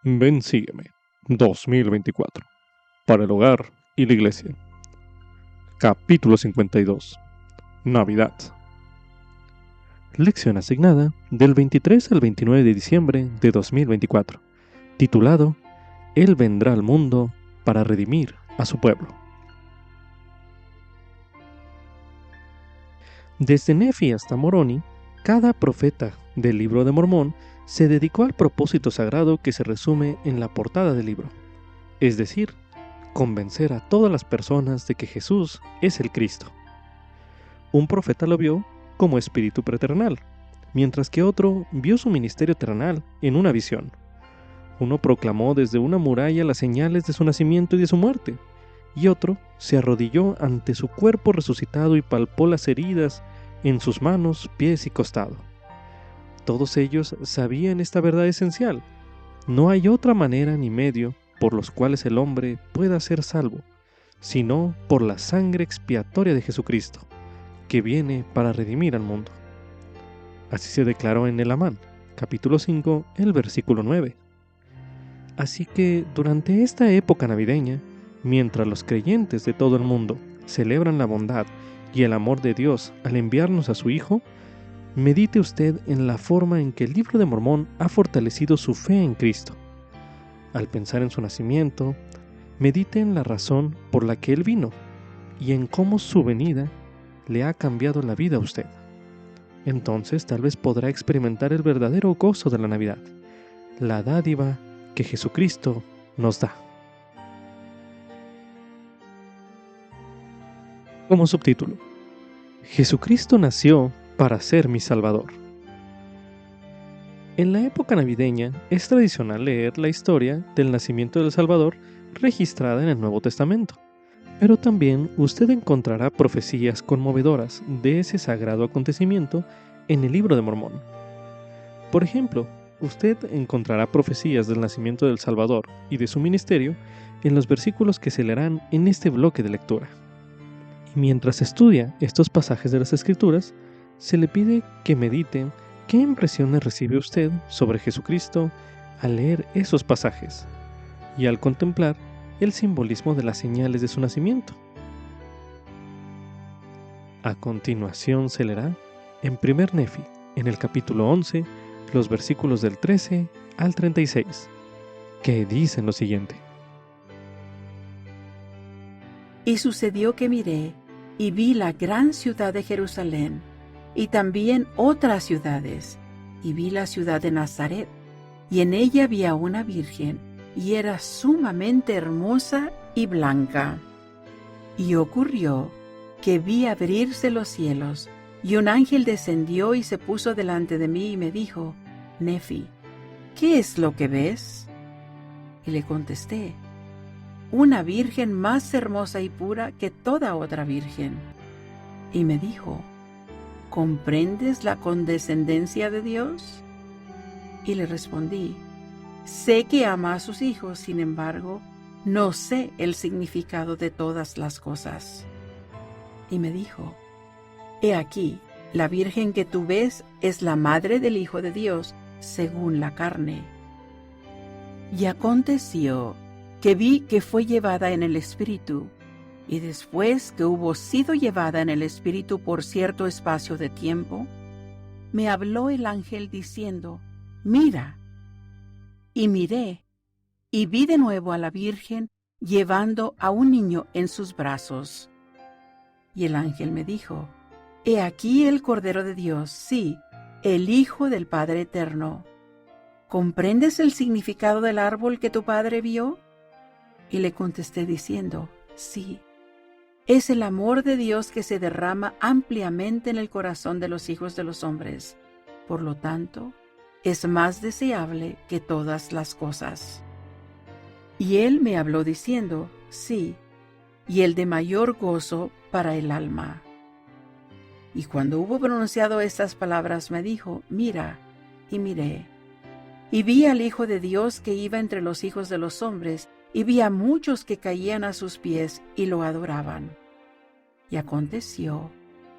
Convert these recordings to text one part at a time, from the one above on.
Ven, sígueme. 2024. Para el hogar y la iglesia. Capítulo 52. Navidad. Lección asignada del 23 al 29 de diciembre de 2024. Titulado Él vendrá al mundo para redimir a su pueblo. Desde Nefi hasta Moroni, cada profeta del libro de Mormón se dedicó al propósito sagrado que se resume en la portada del libro, es decir, convencer a todas las personas de que Jesús es el Cristo. Un profeta lo vio como espíritu preternal, mientras que otro vio su ministerio terrenal en una visión. Uno proclamó desde una muralla las señales de su nacimiento y de su muerte, y otro se arrodilló ante su cuerpo resucitado y palpó las heridas en sus manos, pies y costado. Todos ellos sabían esta verdad esencial. No hay otra manera ni medio por los cuales el hombre pueda ser salvo, sino por la sangre expiatoria de Jesucristo, que viene para redimir al mundo. Así se declaró en el Amán, capítulo 5, el versículo 9. Así que durante esta época navideña, mientras los creyentes de todo el mundo celebran la bondad y el amor de Dios al enviarnos a su Hijo, medite usted en la forma en que el libro de Mormón ha fortalecido su fe en Cristo. Al pensar en su nacimiento, medite en la razón por la que Él vino y en cómo su venida le ha cambiado la vida a usted. Entonces tal vez podrá experimentar el verdadero gozo de la Navidad, la dádiva que Jesucristo nos da. Como subtítulo: Jesucristo nació para ser mi Salvador. En la época navideña es tradicional leer la historia del nacimiento del Salvador registrada en el Nuevo Testamento, pero también usted encontrará profecías conmovedoras de ese sagrado acontecimiento en el libro de Mormón. Por ejemplo, usted encontrará profecías del nacimiento del Salvador y de su ministerio en los versículos que se leerán en este bloque de lectura. Y mientras estudia estos pasajes de las Escrituras, se le pide que medite qué impresiones recibe usted sobre Jesucristo al leer esos pasajes y al contemplar el simbolismo de las señales de su nacimiento. A continuación se leerá en 1 Nefi, en el capítulo 11, los versículos del 13 al 36, que dicen lo siguiente. Y sucedió que miré, y vi la gran ciudad de Jerusalén, y también otras ciudades, y vi la ciudad de Nazaret, y en ella había una virgen, y era sumamente hermosa y blanca. Y ocurrió que vi abrirse los cielos, y un ángel descendió y se puso delante de mí y me dijo, Nefi, ¿qué es lo que ves? Y le contesté, una virgen más hermosa y pura que toda otra virgen. Y me dijo, ¿comprendes la condescendencia de Dios? Y le respondí, sé que ama a sus hijos, sin embargo, no sé el significado de todas las cosas. Y me dijo, he aquí, la virgen que tú ves es la madre del Hijo de Dios, según la carne. Y aconteció que vi que fue llevada en el Espíritu, y después que hubo sido llevada en el Espíritu por cierto espacio de tiempo, me habló el ángel diciendo, mira. Y miré, y vi de nuevo a la Virgen llevando a un niño en sus brazos. Y el ángel me dijo, he aquí el Cordero de Dios, sí, el Hijo del Padre Eterno. ¿Comprendes el significado del árbol que tu padre vio? Y le contesté diciendo, sí, es el amor de Dios que se derrama ampliamente en el corazón de los hijos de los hombres. Por lo tanto, es más deseable que todas las cosas. Y él me habló diciendo, sí, y el de mayor gozo para el alma. Y cuando hubo pronunciado estas palabras me dijo, mira, y miré. Y vi al Hijo de Dios que iba entre los hijos de los hombres, y vi a muchos que caían a sus pies y lo adoraban. Y aconteció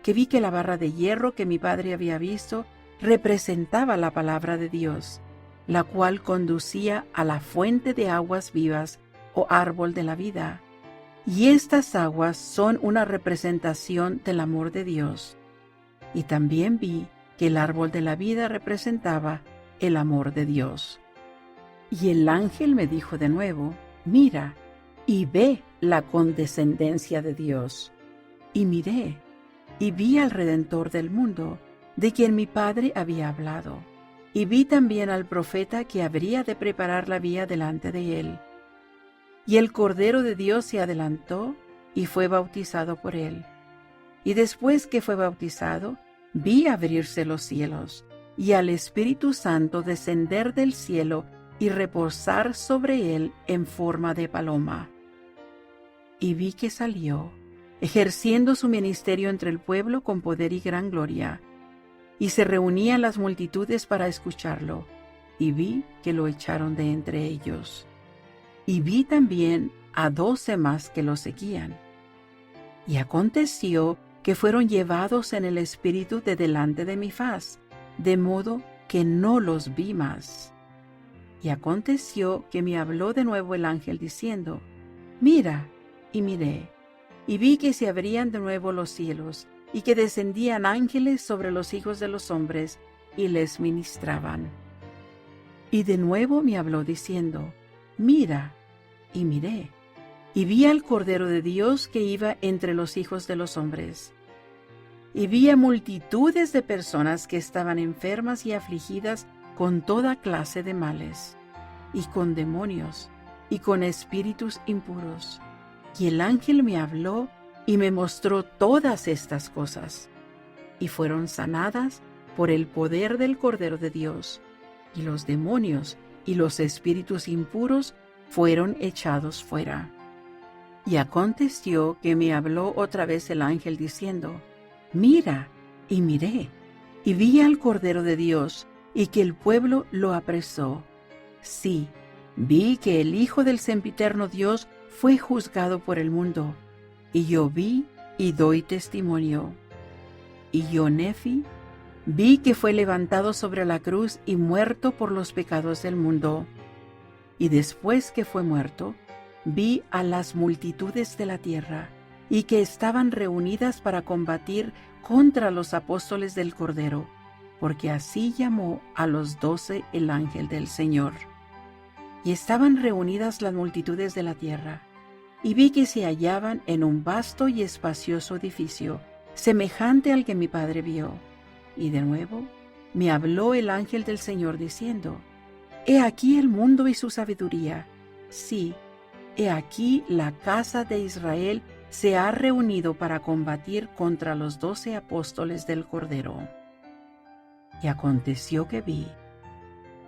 que vi que la barra de hierro que mi padre había visto representaba la palabra de Dios, la cual conducía a la fuente de aguas vivas o árbol de la vida. Y estas aguas son una representación del amor de Dios. Y también vi que el árbol de la vida representaba el amor de Dios. Y el ángel me dijo de nuevo, mira y ve la condescendencia de Dios. Y miré, y vi al Redentor del mundo, de quien mi Padre había hablado. Y vi también al profeta que habría de preparar la vía delante de él. Y el Cordero de Dios se adelantó y fue bautizado por él. Y después que fue bautizado, vi abrirse los cielos, y al Espíritu Santo descender del cielo y reposar sobre él en forma de paloma. Y vi que salió, ejerciendo su ministerio entre el pueblo con poder y gran gloria. Y se reunían las multitudes para escucharlo, y vi que lo echaron de entre ellos. Y vi también a 12 más que lo seguían. Y aconteció que fueron llevados en el Espíritu de delante de mi faz, de modo que no los vi más. Y aconteció que me habló de nuevo el ángel diciendo, mira, y miré, y vi que se abrían de nuevo los cielos, y que descendían ángeles sobre los hijos de los hombres, y les ministraban. Y de nuevo me habló diciendo, mira, y miré, y vi al Cordero de Dios que iba entre los hijos de los hombres. Y vi a multitudes de personas que estaban enfermas y afligidas con toda clase de males, y con demonios, y con espíritus impuros. Y el ángel me habló y me mostró todas estas cosas, y fueron sanadas por el poder del Cordero de Dios, y los demonios y los espíritus impuros fueron echados fuera. Y aconteció que me habló otra vez el ángel diciendo, mira, y miré, y vi al Cordero de Dios, y que el pueblo lo apresó. Sí, vi que el Hijo del sempiterno Dios fue juzgado por el mundo, y yo vi y doy testimonio. Y yo, Nefi, vi que fue levantado sobre la cruz y muerto por los pecados del mundo. Y después que fue muerto, vi a las multitudes de la tierra, y que estaban reunidas para combatir contra los apóstoles del Cordero, porque así llamó a los 12 el ángel del Señor. Y estaban reunidas las multitudes de la tierra, y vi que se hallaban en un vasto y espacioso edificio, semejante al que mi Padre vio. Y de nuevo me habló el ángel del Señor diciendo, he aquí el mundo y su sabiduría. Sí, he aquí la casa de Israel se ha reunido para combatir contra los 12 apóstoles del Cordero. Y aconteció que vi,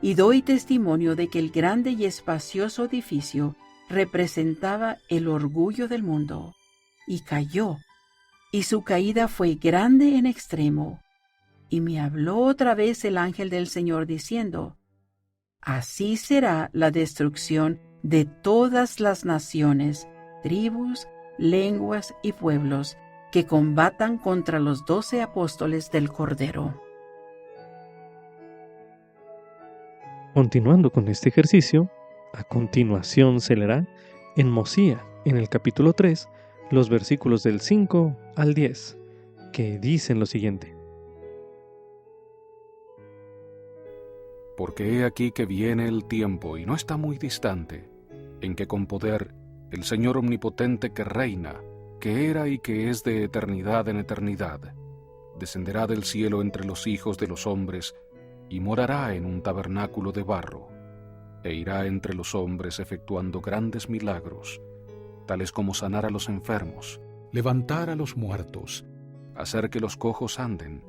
y doy testimonio de que el grande y espacioso edificio representaba el orgullo del mundo, y cayó, y su caída fue grande en extremo. Y me habló otra vez el ángel del Señor diciendo, así será la destrucción de todas las naciones, tribus, lenguas y pueblos que combatan contra los 12 apóstoles del Cordero. Continuando con este ejercicio, a continuación se leerá en Mosía, en el capítulo 3, los versículos del 5 al 10, que dicen lo siguiente. Porque he aquí que viene el tiempo, y no está muy distante, en que con poder el Señor omnipotente que reina, que era y que es de eternidad en eternidad, descenderá del cielo entre los hijos de los hombres, y morará en un tabernáculo de barro, e irá entre los hombres efectuando grandes milagros, tales como sanar a los enfermos, levantar a los muertos, hacer que los cojos anden,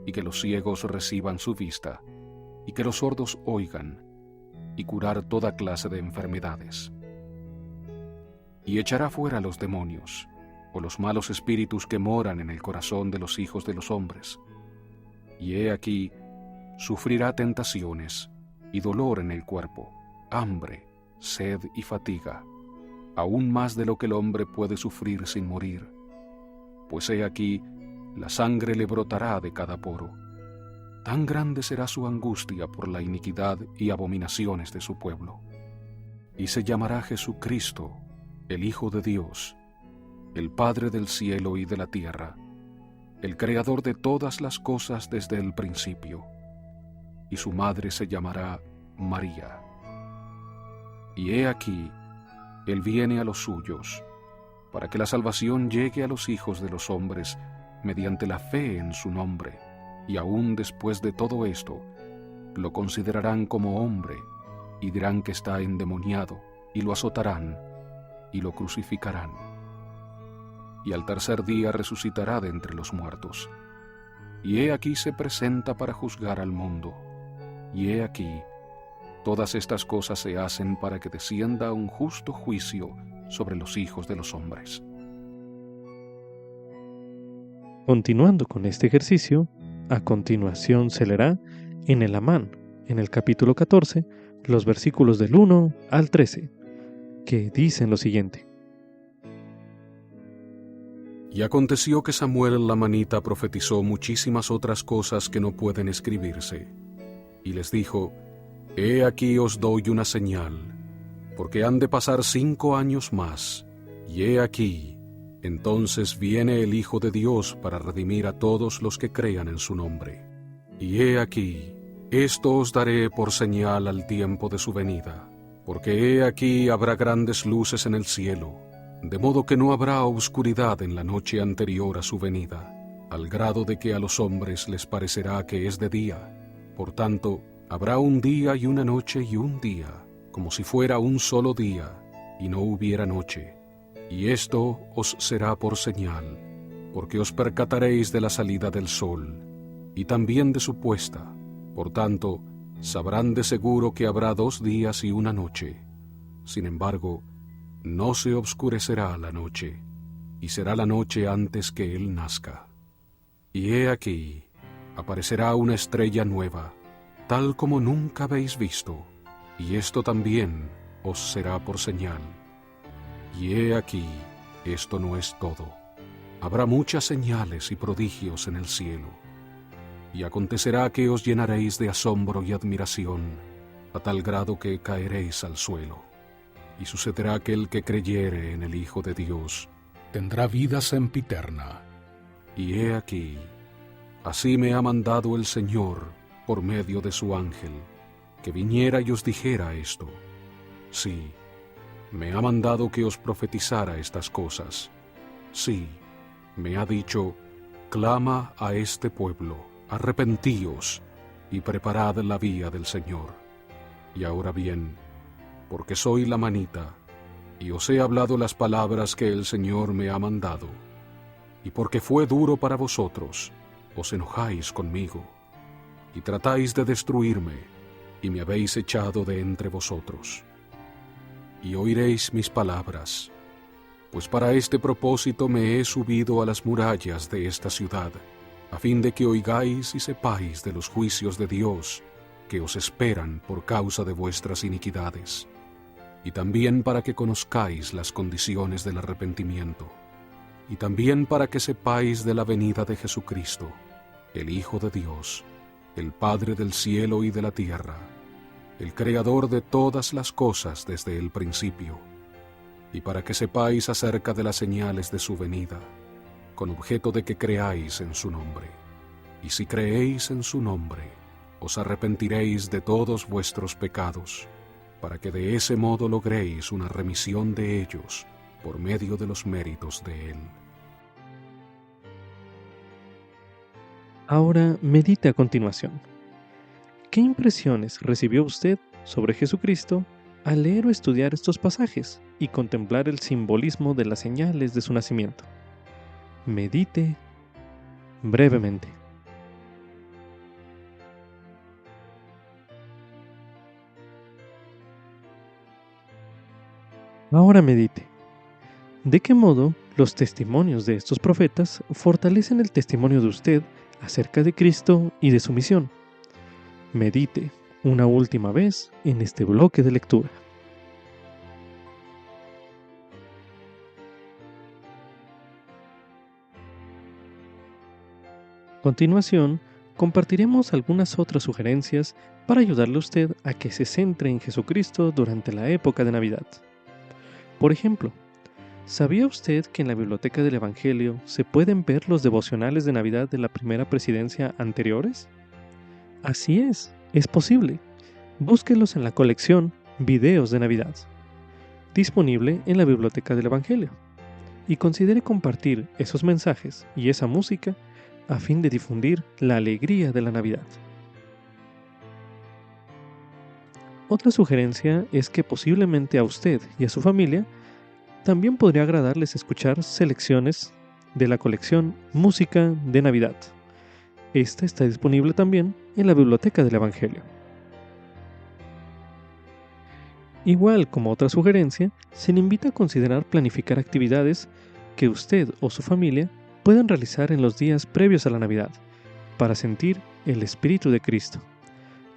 y que los ciegos reciban su vista, y que los sordos oigan, y curar toda clase de enfermedades. Y echará fuera los demonios, o los malos espíritus que moran en el corazón de los hijos de los hombres. Y he aquí, sufrirá tentaciones, y dolor en el cuerpo, hambre, sed y fatiga, aún más de lo que el hombre puede sufrir sin morir. Pues he aquí, la sangre le brotará de cada poro, tan grande será su angustia por la iniquidad y abominaciones de su pueblo. Y se llamará Jesucristo, el Hijo de Dios, el Padre del cielo y de la tierra, el Creador de todas las cosas desde el principio. Y su madre se llamará María. Y he aquí, Él viene a los suyos, para que la salvación llegue a los hijos de los hombres mediante la fe en su nombre, y aún después de todo esto, lo considerarán como hombre, y dirán que está endemoniado, y lo azotarán, y lo crucificarán. Y al tercer día resucitará de entre los muertos. Y he aquí se presenta para juzgar al mundo. Y he aquí, todas estas cosas se hacen para que descienda un justo juicio sobre los hijos de los hombres. Continuando con este ejercicio, a continuación se leerá en el Amán, en el capítulo 14, los versículos del 1 al 13, que dicen lo siguiente. Y aconteció que Samuel el lamanita profetizó muchísimas otras cosas que no pueden escribirse. Y les dijo: He aquí os doy una señal, porque han de pasar 5 años más, y he aquí, entonces viene el Hijo de Dios para redimir a todos los que crean en su nombre. Y he aquí, esto os daré por señal al tiempo de su venida, porque he aquí habrá grandes luces en el cielo, de modo que no habrá oscuridad en la noche anterior a su venida, al grado de que a los hombres les parecerá que es de día. Por tanto, habrá un día y una noche y un día, como si fuera un solo día, y no hubiera noche. Y esto os será por señal, porque os percataréis de la salida del sol, y también de su puesta. Por tanto, sabrán de seguro que habrá 2 días y una noche. Sin embargo, no se obscurecerá la noche, y será la noche antes que él nazca. Y he aquí, aparecerá una estrella nueva, tal como nunca habéis visto, y esto también os será por señal. Y he aquí, esto no es todo. Habrá muchas señales y prodigios en el cielo. Y acontecerá que os llenaréis de asombro y admiración, a tal grado que caeréis al suelo. Y sucederá que el que creyere en el Hijo de Dios tendrá vida sempiterna. Y he aquí, así me ha mandado el Señor por medio de su ángel, que viniera y os dijera esto. Sí, me ha mandado que os profetizara estas cosas. Sí, me ha dicho: clama a este pueblo, arrepentíos y preparad la vía del Señor. Y ahora bien, porque soy lamanita, y os he hablado las palabras que el Señor me ha mandado, y porque fue duro para vosotros, os enojáis conmigo, y tratáis de destruirme, y me habéis echado de entre vosotros. Y oiréis mis palabras, pues para este propósito me he subido a las murallas de esta ciudad, a fin de que oigáis y sepáis de los juicios de Dios que os esperan por causa de vuestras iniquidades, y también para que conozcáis las condiciones del arrepentimiento, y también para que sepáis de la venida de Jesucristo, el Hijo de Dios, el Padre del cielo y de la tierra, el Creador de todas las cosas desde el principio, y para que sepáis acerca de las señales de su venida, con objeto de que creáis en su nombre. Y si creéis en su nombre, os arrepentiréis de todos vuestros pecados, para que de ese modo logréis una remisión de ellos por medio de los méritos de Él. Ahora medite a continuación. ¿Qué impresiones recibió usted sobre Jesucristo al leer o estudiar estos pasajes y contemplar el simbolismo de las señales de su nacimiento? Medite brevemente. Ahora medite. ¿De qué modo los testimonios de estos profetas fortalecen el testimonio de usted acerca de Cristo y de su misión? Medite una última vez en este bloque de lectura. A continuación, compartiremos algunas otras sugerencias para ayudarle a usted a que se centre en Jesucristo durante la época de Navidad. Por ejemplo, ¿sabía usted que en la biblioteca del Evangelio se pueden ver los devocionales de Navidad de la primera presidencia anteriores? Así es posible. Búsquelos en la colección Videos de Navidad, disponible en la biblioteca del Evangelio, y considere compartir esos mensajes y esa música a fin de difundir la alegría de la Navidad. Otra sugerencia es que posiblemente a usted y a su familia también podría agradarles escuchar selecciones de la colección Música de Navidad. Esta está disponible también en la biblioteca del Evangelio. Igual como otra sugerencia, se le invita a considerar planificar actividades que usted o su familia puedan realizar en los días previos a la Navidad, para sentir el Espíritu de Cristo.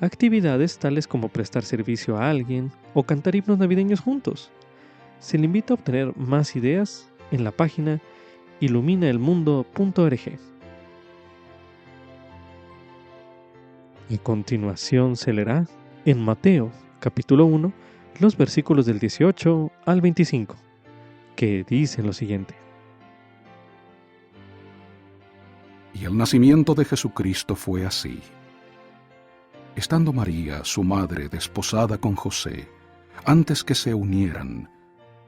Actividades tales como prestar servicio a alguien o cantar himnos navideños juntos. Se le invita a obtener más ideas en la página iluminaelmundo.org. A continuación se leerá en Mateo, capítulo 1, los versículos del 18 al 25, que dicen lo siguiente. Y el nacimiento de Jesucristo fue así. Estando María, su madre, desposada con José, antes que se unieran,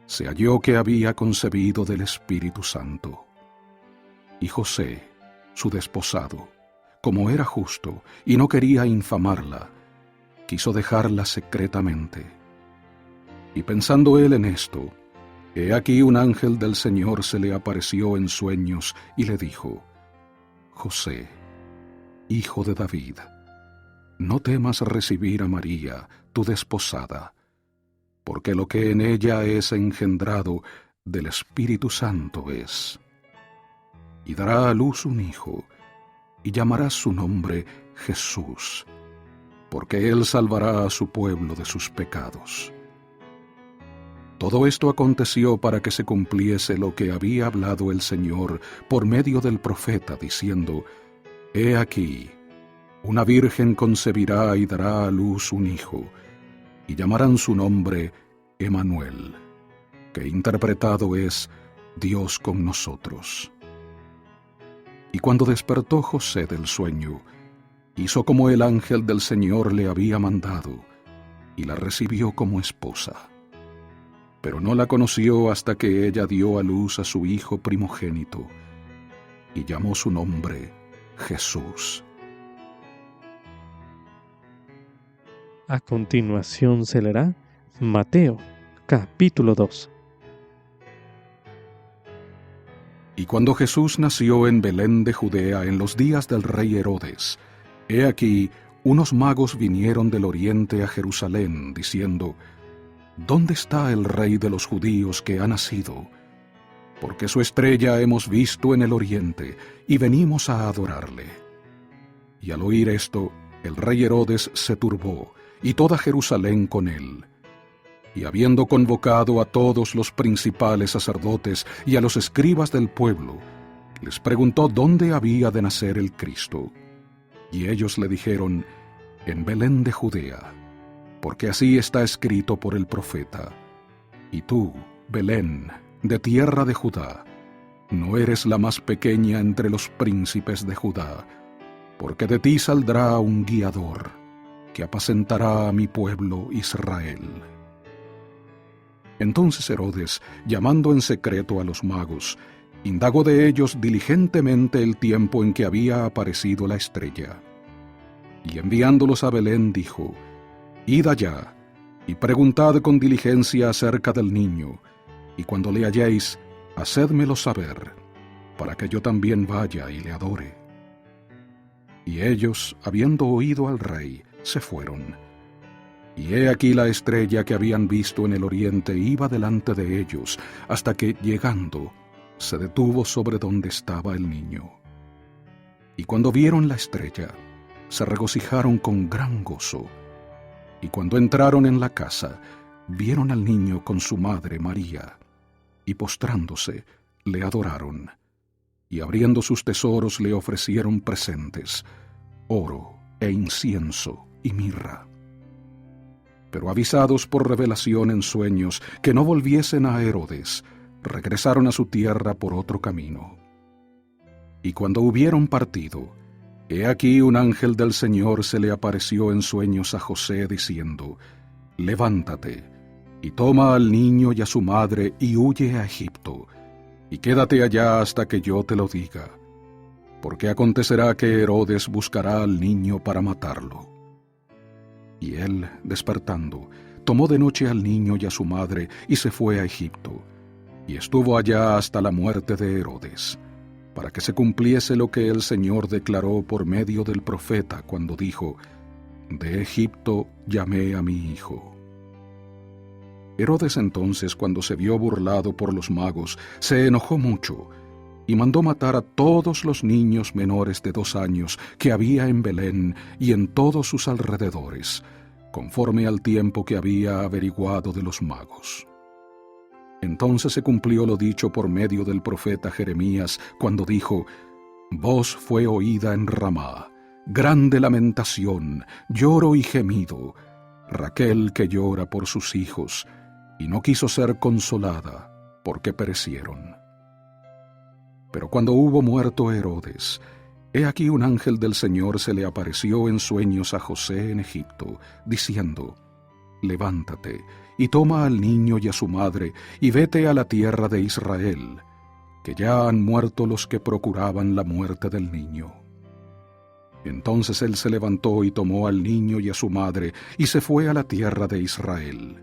se halló que había concebido del Espíritu Santo. Y José, su desposado, como era justo y no quería infamarla, quiso dejarla secretamente. Y pensando él en esto, he aquí un ángel del Señor se le apareció en sueños y le dijo: José, hijo de David, no temas recibir a María, tu desposada, porque lo que en ella es engendrado del Espíritu Santo es. Y dará a luz un hijo, y llamarás su nombre Jesús, porque él salvará a su pueblo de sus pecados. Todo esto aconteció para que se cumpliese lo que había hablado el Señor por medio del profeta, diciendo: He aquí, una virgen concebirá y dará a luz un hijo, y llamarán su nombre Emmanuel, que interpretado es Dios con nosotros. Y cuando despertó José del sueño, hizo como el ángel del Señor le había mandado, y la recibió como esposa. Pero no la conoció hasta que ella dio a luz a su hijo primogénito, y llamó su nombre Jesús. A continuación se leerá Mateo, capítulo 2. Y cuando Jesús nació en Belén de Judea en los días del rey Herodes, he aquí, unos magos vinieron del oriente a Jerusalén, diciendo: ¿Dónde está el rey de los judíos que ha nacido? Porque su estrella hemos visto en el oriente, y venimos a adorarle. Y al oír esto, el rey Herodes se turbó, y toda Jerusalén con él. Y habiendo convocado a todos los principales sacerdotes y a los escribas del pueblo, les preguntó dónde había de nacer el Cristo. Y ellos le dijeron: en Belén de Judea, porque así está escrito por el profeta: Y tú, Belén, de tierra de Judá, no eres la más pequeña entre los príncipes de Judá, porque de ti saldrá un guiador, que apacentará a mi pueblo Israel. Entonces Herodes, llamando en secreto a los magos, indagó de ellos diligentemente el tiempo en que había aparecido la estrella. Y enviándolos a Belén dijo: Id allá, y preguntad con diligencia acerca del niño, y cuando le halléis, hacédmelo saber, para que yo también vaya y le adore. Y ellos, habiendo oído al rey, se fueron. Y he aquí la estrella que habían visto en el oriente iba delante de ellos, hasta que, llegando, se detuvo sobre donde estaba el niño. Y cuando vieron la estrella, se regocijaron con gran gozo. Y cuando entraron en la casa, vieron al niño con su madre María, y postrándose, le adoraron. Y abriendo sus tesoros le ofrecieron presentes: oro e incienso y mirra. Pero avisados por revelación en sueños que no volviesen a Herodes, regresaron a su tierra por otro camino. Y cuando hubieron partido, he aquí un ángel del Señor se le apareció en sueños a José diciendo: Levántate, y toma al niño y a su madre y huye a Egipto, y quédate allá hasta que yo te lo diga, porque acontecerá que Herodes buscará al niño para matarlo. Y él, despertando, tomó de noche al niño y a su madre y se fue a Egipto, y estuvo allá hasta la muerte de Herodes, para que se cumpliese lo que el Señor declaró por medio del profeta cuando dijo: De Egipto llamé a mi hijo. Herodes entonces, cuando se vio burlado por los magos, se enojó mucho, y mandó matar a todos los niños menores de 2 años que había en Belén y en todos sus alrededores, conforme al tiempo que había averiguado de los magos. Entonces se cumplió lo dicho por medio del profeta Jeremías, cuando dijo: Voz fue oída en Ramá, grande lamentación, lloro y gemido, Raquel que llora por sus hijos, y no quiso ser consolada, porque perecieron. Pero cuando hubo muerto Herodes, he aquí un ángel del Señor se le apareció en sueños a José en Egipto, diciendo: Levántate, y toma al niño y a su madre, y vete a la tierra de Israel, que ya han muerto los que procuraban la muerte del niño. Entonces él se levantó y tomó al niño y a su madre, y se fue a la tierra de Israel.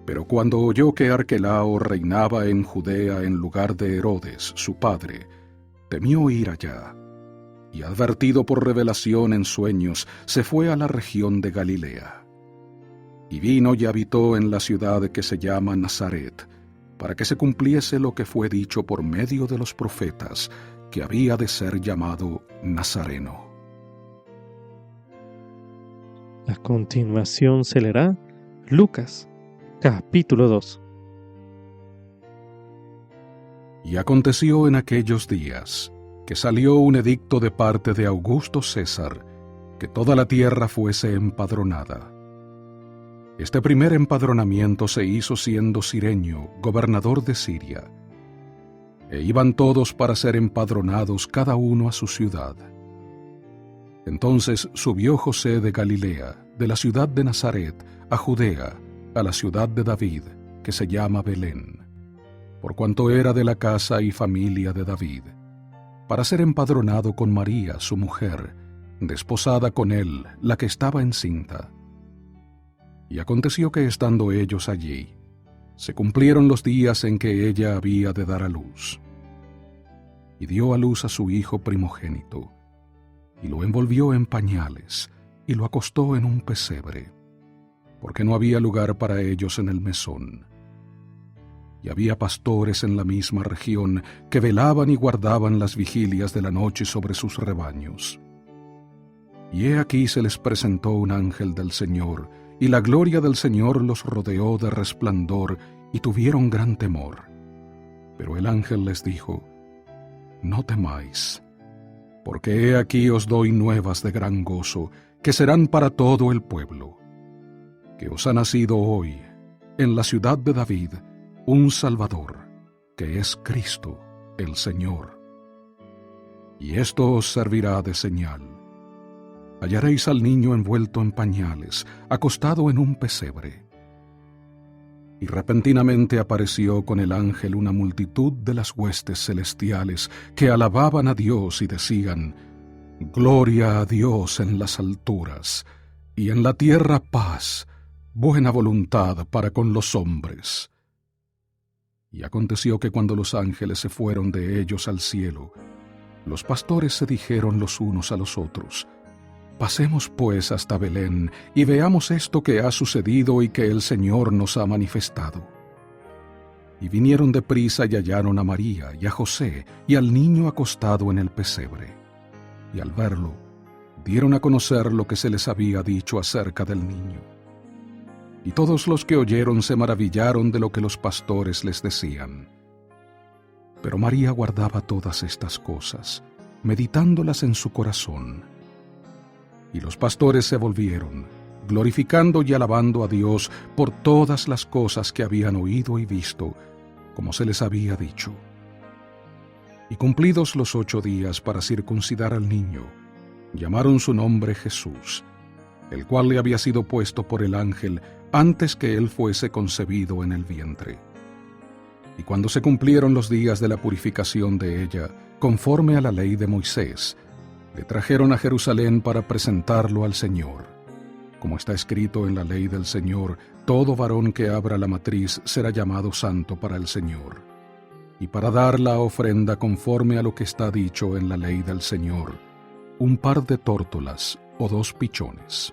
Pero cuando oyó que Arquelao reinaba en Judea en lugar de Herodes, su padre, temió ir allá, y advertido por revelación en sueños, se fue a la región de Galilea. Y vino y habitó en la ciudad que se llama Nazaret, para que se cumpliese lo que fue dicho por medio de los profetas, que había de ser llamado Nazareno. A continuación se leerá Lucas, capítulo 2. Y aconteció en aquellos días que salió un edicto de parte de Augusto César, que toda la tierra fuese empadronada. Este primer empadronamiento se hizo siendo Cirenio, gobernador de Siria. E iban todos para ser empadronados cada uno a su ciudad. Entonces subió José de Galilea, de la ciudad de Nazaret, a Judea, a la ciudad de David, que se llama Belén, por cuanto era de la casa y familia de David, para ser empadronado con María, su mujer, desposada con él, la que estaba encinta. Y aconteció que estando ellos allí, se cumplieron los días en que ella había de dar a luz. Y dio a luz a su hijo primogénito, y lo envolvió en pañales, y lo acostó en un pesebre, porque no había lugar para ellos en el mesón. Y había pastores en la misma región que velaban y guardaban las vigilias de la noche sobre sus rebaños. Y he aquí se les presentó un ángel del Señor, y la gloria del Señor los rodeó de resplandor, y tuvieron gran temor. Pero el ángel les dijo: No temáis, porque he aquí os doy nuevas de gran gozo, que serán para todo el pueblo, que os ha nacido hoy, en la ciudad de David, un Salvador, que es Cristo, el Señor. Y esto os servirá de señal: hallaréis al niño envuelto en pañales, acostado en un pesebre. Y repentinamente apareció con el ángel una multitud de las huestes celestiales que alababan a Dios y decían: Gloria a Dios en las alturas, y en la tierra paz, buena voluntad para con los hombres. Y aconteció que cuando los ángeles se fueron de ellos al cielo, los pastores se dijeron los unos a los otros: Pasemos pues hasta Belén, y veamos esto que ha sucedido y que el Señor nos ha manifestado. Y vinieron deprisa y hallaron a María y a José y al niño acostado en el pesebre. Y al verlo, dieron a conocer lo que se les había dicho acerca del niño. Y todos los que oyeron se maravillaron de lo que los pastores les decían. Pero María guardaba todas estas cosas, meditándolas en su corazón. Y los pastores se volvieron, glorificando y alabando a Dios por todas las cosas que habían oído y visto, como se les había dicho. Y cumplidos los 8 días para circuncidar al niño, llamaron su nombre Jesús, el cual le había sido puesto por el ángel antes que él fuese concebido en el vientre. Y cuando se cumplieron los días de la purificación de ella, conforme a la ley de Moisés, le trajeron a Jerusalén para presentarlo al Señor. Como está escrito en la ley del Señor, todo varón que abra la matriz será llamado santo para el Señor. Y para dar la ofrenda conforme a lo que está dicho en la ley del Señor, un par de tórtolas o 2 pichones.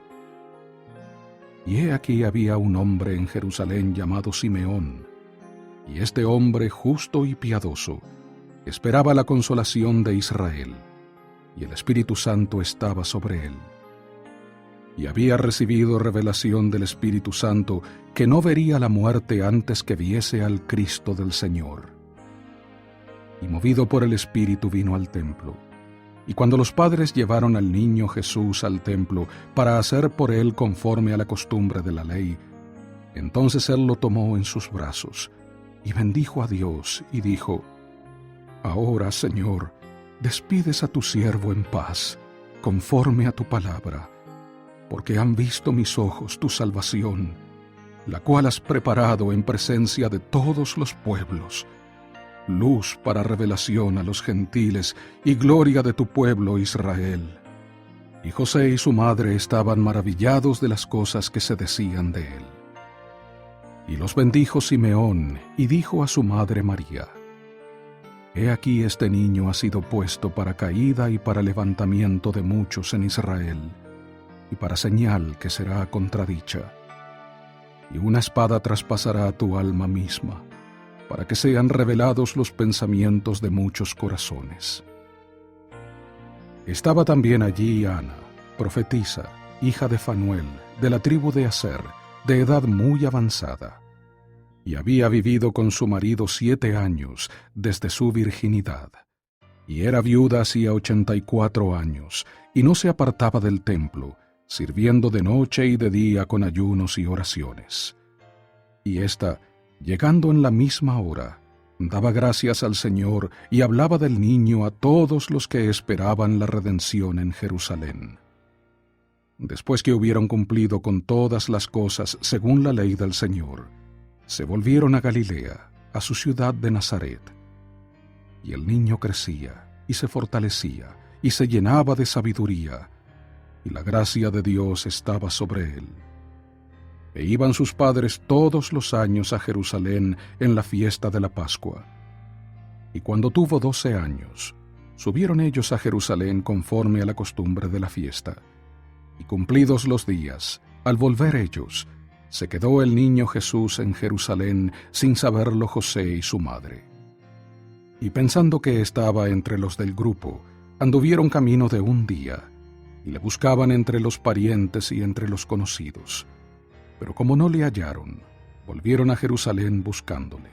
Y he aquí había un hombre en Jerusalén llamado Simeón, y este hombre justo y piadoso esperaba la consolación de Israel, y el Espíritu Santo estaba sobre él. Y había recibido revelación del Espíritu Santo que no vería la muerte antes que viese al Cristo del Señor. Y movido por el Espíritu vino al templo. Y cuando los padres llevaron al niño Jesús al templo para hacer por él conforme a la costumbre de la ley, entonces él lo tomó en sus brazos y bendijo a Dios y dijo: Ahora, Señor, despides a tu siervo en paz, conforme a tu palabra, porque han visto mis ojos tu salvación, la cual has preparado en presencia de todos los pueblos, luz para revelación a los gentiles y gloria de tu pueblo Israel. Y José y su madre estaban maravillados de las cosas que se decían de él. Y los bendijo Simeón y dijo a su madre María: He aquí este niño ha sido puesto para caída y para levantamiento de muchos en Israel, y para señal que será contradicha. Y una espada traspasará tu alma misma, para que sean revelados los pensamientos de muchos corazones. Estaba también allí Ana, profetisa, hija de Fanuel, de la tribu de Aser, de edad muy avanzada, y había vivido con su marido 7 años desde su virginidad, y era viuda hacía 84 años, y no se apartaba del templo, sirviendo de noche y de día con ayunos y oraciones. Y ésta, llegando en la misma hora, daba gracias al Señor y hablaba del niño a todos los que esperaban la redención en Jerusalén. Después que hubieron cumplido con todas las cosas según la ley del Señor, se volvieron a Galilea, a su ciudad de Nazaret. Y el niño crecía y se fortalecía y se llenaba de sabiduría, y la gracia de Dios estaba sobre él. E iban sus padres todos los años a Jerusalén en la fiesta de la Pascua. Y cuando tuvo 12 años, subieron ellos a Jerusalén conforme a la costumbre de la fiesta. Y cumplidos los días, al volver ellos, se quedó el niño Jesús en Jerusalén sin saberlo José y su madre. Y pensando que estaba entre los del grupo, anduvieron camino de un día, y le buscaban entre los parientes y entre los conocidos. Pero como no le hallaron, volvieron a Jerusalén buscándole.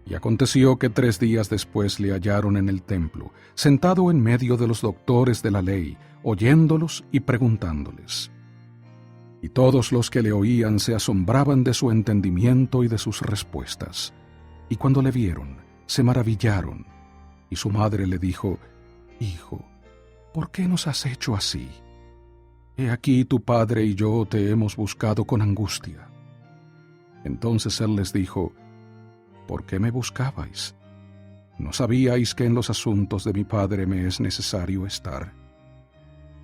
Y aconteció que 3 días después le hallaron en el templo, sentado en medio de los doctores de la ley, oyéndolos y preguntándoles. Y todos los que le oían se asombraban de su entendimiento y de sus respuestas. Y cuando le vieron, se maravillaron. Y su madre le dijo: Hijo, ¿por qué nos has hecho así? He aquí tu padre y yo te hemos buscado con angustia. Entonces él les dijo: ¿Por qué me buscabais? ¿No sabíais que en los asuntos de mi padre me es necesario estar?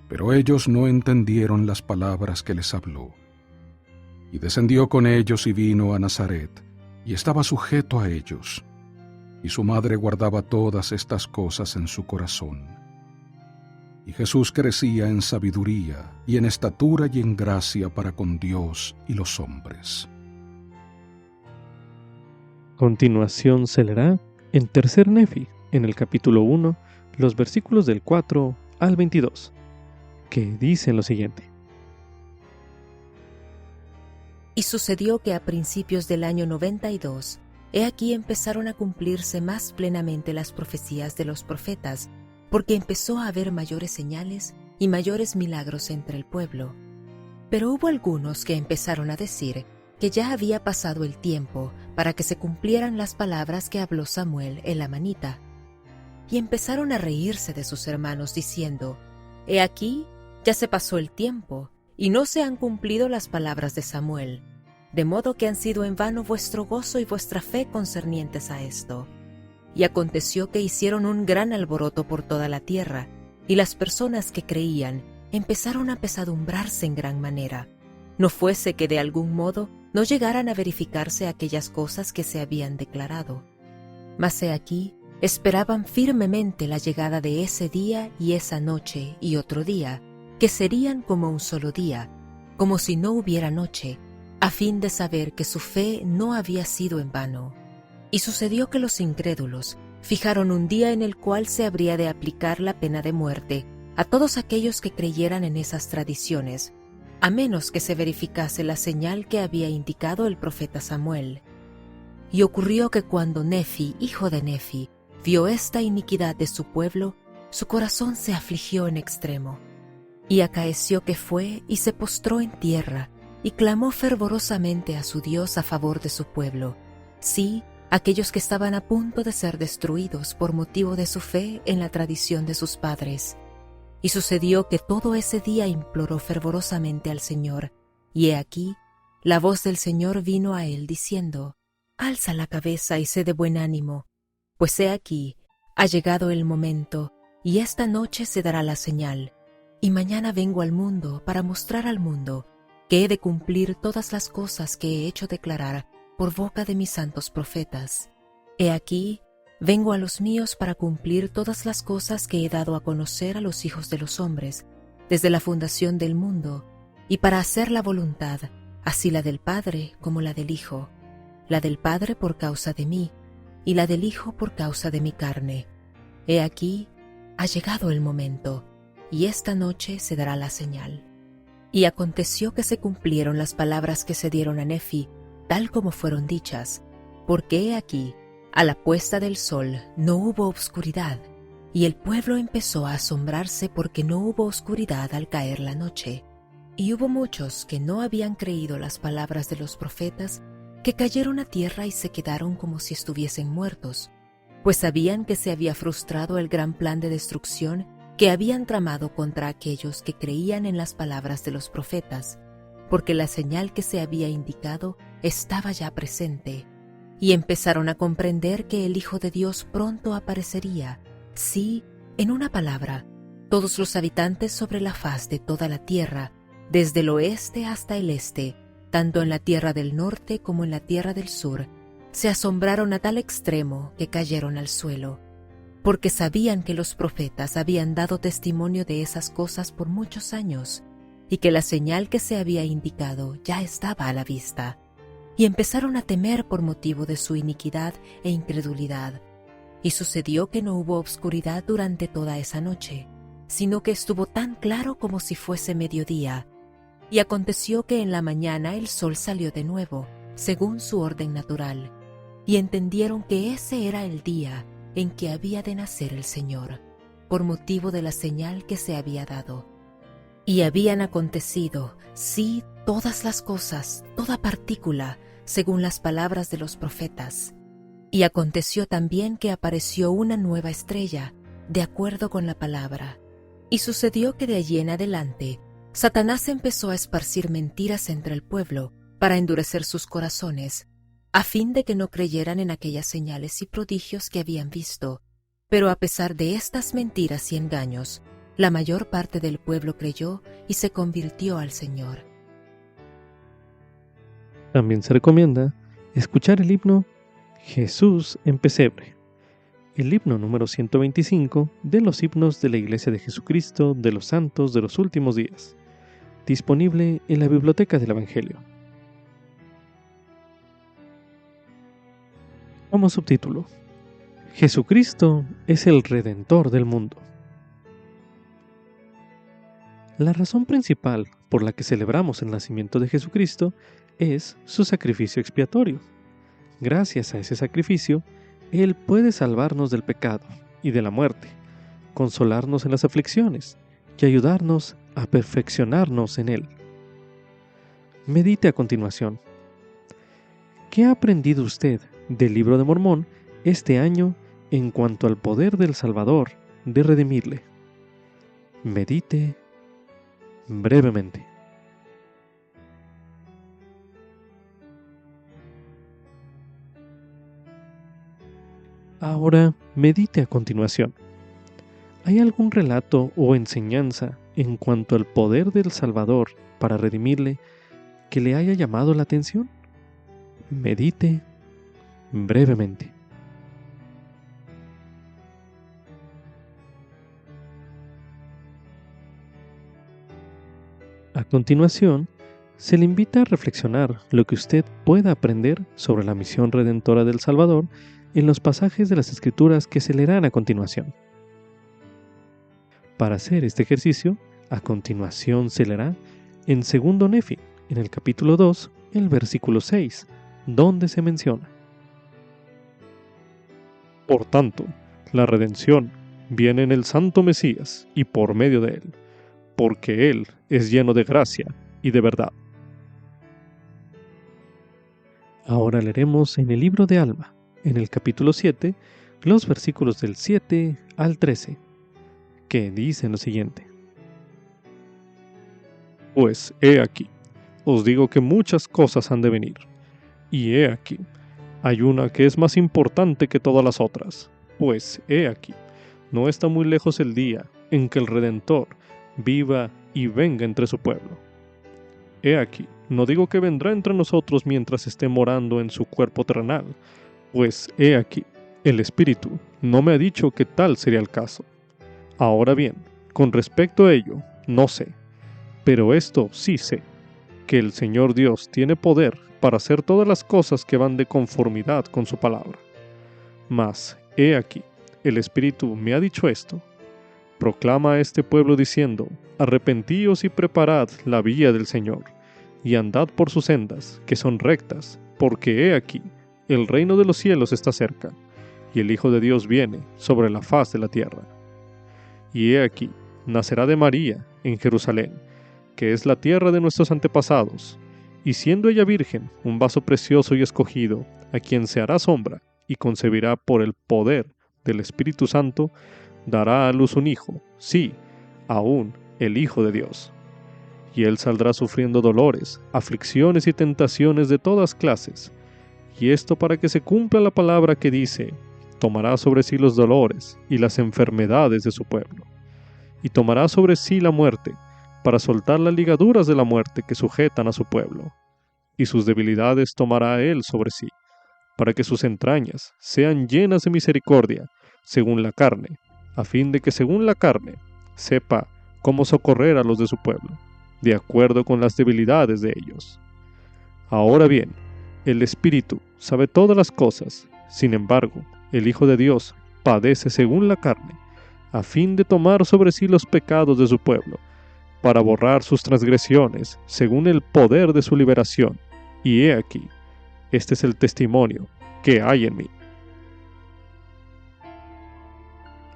Pero ellos no entendieron las palabras que les habló. Y descendió con ellos y vino a Nazaret, y estaba sujeto a ellos. Y su madre guardaba todas estas cosas en su corazón. Y Jesús crecía en sabiduría, y en estatura y en gracia para con Dios y los hombres. Continuación se leerá en Tercer Nefi, en el capítulo 1, los versículos del 4 al 22, que dicen lo siguiente. Y sucedió que a principios del año 92, he aquí empezaron a cumplirse más plenamente las profecías de los profetas, porque empezó a haber mayores señales y mayores milagros entre el pueblo. Pero hubo algunos que empezaron a decir que ya había pasado el tiempo para que se cumplieran las palabras que habló Samuel el amanita. Y empezaron a reírse de sus hermanos diciendo: «He aquí, ya se pasó el tiempo, y no se han cumplido las palabras de Samuel, de modo que han sido en vano vuestro gozo y vuestra fe concernientes a esto». Y aconteció que hicieron un gran alboroto por toda la tierra, y las personas que creían empezaron a pesadumbrarse en gran manera, no fuese que de algún modo no llegaran a verificarse aquellas cosas que se habían declarado. Mas he aquí, esperaban firmemente la llegada de ese día y esa noche y otro día, que serían como un solo día, como si no hubiera noche, a fin de saber que su fe no había sido en vano. Y sucedió que los incrédulos fijaron un día en el cual se habría de aplicar la pena de muerte a todos aquellos que creyeran en esas tradiciones, a menos que se verificase la señal que había indicado el profeta Samuel. Y ocurrió que cuando Nefi, hijo de Nefi, vio esta iniquidad de su pueblo, su corazón se afligió en extremo. Y acaeció que fue y se postró en tierra, y clamó fervorosamente a su Dios a favor de su pueblo, sí, aquellos que estaban a punto de ser destruidos por motivo de su fe en la tradición de sus padres. Y sucedió que todo ese día imploró fervorosamente al Señor, y he aquí, la voz del Señor vino a él diciendo: «Alza la cabeza y sé de buen ánimo, pues he aquí, ha llegado el momento, y esta noche se dará la señal, y mañana vengo al mundo para mostrar al mundo que he de cumplir todas las cosas que he hecho declarar por boca de mis santos profetas. He aquí, vengo a los míos para cumplir todas las cosas que he dado a conocer a los hijos de los hombres, desde la fundación del mundo, y para hacer la voluntad, así la del Padre como la del Hijo, la del Padre por causa de mí, y la del Hijo por causa de mi carne. He aquí, ha llegado el momento, y esta noche se dará la señal». Y aconteció que se cumplieron las palabras que se dieron a Nefi, tal como fueron dichas, porque he aquí, a la puesta del sol no hubo obscuridad, y el pueblo empezó a asombrarse porque no hubo oscuridad al caer la noche. Y hubo muchos que no habían creído las palabras de los profetas, que cayeron a tierra y se quedaron como si estuviesen muertos, pues sabían que se había frustrado el gran plan de destrucción que habían tramado contra aquellos que creían en las palabras de los profetas, porque la señal que se había indicado estaba ya presente, y empezaron a comprender que el Hijo de Dios pronto aparecería. Sí, en una palabra, todos los habitantes sobre la faz de toda la tierra, desde el oeste hasta el este, tanto en la tierra del norte como en la tierra del sur, se asombraron a tal extremo que cayeron al suelo, porque sabían que los profetas habían dado testimonio de esas cosas por muchos años, y que la señal que se había indicado ya estaba a la vista, y empezaron a temer por motivo de su iniquidad e incredulidad. Y sucedió que no hubo obscuridad durante toda esa noche, sino que estuvo tan claro como si fuese mediodía. Y aconteció que en la mañana el sol salió de nuevo, según su orden natural, y entendieron que ese era el día en que había de nacer el Señor, por motivo de la señal que se había dado. Y habían acontecido, sí, todas las cosas, toda partícula, según las palabras de los profetas. Y aconteció también que apareció una nueva estrella, de acuerdo con la palabra. Y sucedió que de allí en adelante, Satanás empezó a esparcir mentiras entre el pueblo, para endurecer sus corazones, a fin de que no creyeran en aquellas señales y prodigios que habían visto. Pero a pesar de estas mentiras y engaños, la mayor parte del pueblo creyó y se convirtió al Señor. También se recomienda escuchar el himno Jesús en Pesebre, el himno número 125 de los himnos de la Iglesia de Jesucristo de los Santos de los Últimos Días, disponible en la Biblioteca del Evangelio. Como subtítulo: Jesucristo es el Redentor del mundo. La razón principal por la que celebramos el nacimiento de Jesucristo es su sacrificio expiatorio. Gracias a ese sacrificio, Él puede salvarnos del pecado y de la muerte, consolarnos en las aflicciones y ayudarnos a perfeccionarnos en Él. Medite a continuación. ¿Qué ha aprendido usted del Libro de Mormón este año en cuanto al poder del Salvador de redimirle? Medite brevemente. Ahora medite a continuación. ¿Hay algún relato o enseñanza en cuanto al poder del Salvador para redimirle que le haya llamado la atención? Medite brevemente. A continuación, se le invita a reflexionar lo que usted pueda aprender sobre la misión redentora del Salvador en los pasajes de las Escrituras que se leerán a continuación. Para hacer este ejercicio, a continuación se leerá en 2 Nefi, en el capítulo 2, el versículo 6, donde se menciona: Por tanto, la redención viene en el Santo Mesías y por medio de él, porque él es lleno de gracia y de verdad. Ahora leeremos en el libro de Alma, en el capítulo 7, los versículos del 7 al 13, que dicen lo siguiente: Pues he aquí, os digo que muchas cosas han de venir, y he aquí, hay una que es más importante que todas las otras, pues he aquí, no está muy lejos el día en que el Redentor viva y venga entre su pueblo. He aquí, no digo que vendrá entre nosotros mientras esté morando en su cuerpo terrenal, pues he aquí, el Espíritu no me ha dicho que tal sería el caso. Ahora bien, con respecto a ello, no sé, pero esto sí sé, que el Señor Dios tiene poder para hacer todas las cosas que van de conformidad con su palabra. Mas, he aquí, el Espíritu me ha dicho esto: proclama a este pueblo diciendo, arrepentíos y preparad la vía del Señor, y andad por sus sendas, que son rectas, porque he aquí, el reino de los cielos está cerca, y el Hijo de Dios viene sobre la faz de la tierra. Y he aquí, nacerá de María en Jerusalén, que es la tierra de nuestros antepasados, y siendo ella virgen, un vaso precioso y escogido, a quien se hará sombra, y concebirá por el poder del Espíritu Santo, dará a luz un hijo, sí, aún el Hijo de Dios. Y él saldrá sufriendo dolores, aflicciones y tentaciones de todas clases, y esto para que se cumpla la palabra que dice: tomará sobre sí los dolores y las enfermedades de su pueblo, y tomará sobre sí la muerte, para soltar las ligaduras de la muerte que sujetan a su pueblo, y sus debilidades tomará él sobre sí, para que sus entrañas sean llenas de misericordia, según la carne, a fin de que según la carne sepa cómo socorrer a los de su pueblo, de acuerdo con las debilidades de ellos. Ahora bien, el Espíritu sabe todas las cosas, sin embargo, el Hijo de Dios padece según la carne, a fin de tomar sobre sí los pecados de su pueblo, para borrar sus transgresiones, según el poder de su liberación. Y he aquí, este es el testimonio que hay en mí.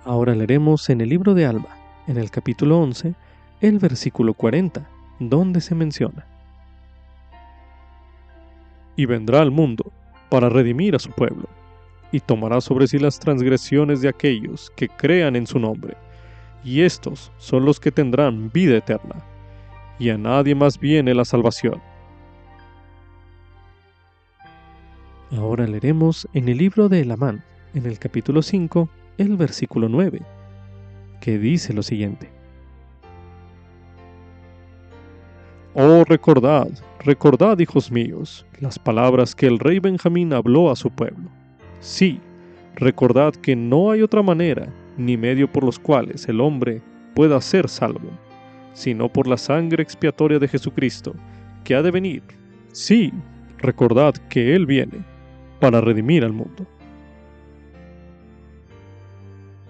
Ahora leeremos en el libro de Alma, en el capítulo 11, el versículo 40, donde se menciona: Y vendrá al mundo para redimir a su pueblo, y tomará sobre sí las transgresiones de aquellos que crean en su nombre, y estos son los que tendrán vida eterna, y a nadie más viene la salvación. Ahora leeremos en el libro de Elamán, en el capítulo 5, el versículo 9, que dice lo siguiente: Oh, recordad, recordad, hijos míos, las palabras que el rey Benjamín habló a su pueblo. Sí, recordad que no hay otra manera ni medio por los cuales el hombre pueda ser salvo, sino por la sangre expiatoria de Jesucristo, que ha de venir. Sí, recordad que Él viene para redimir al mundo.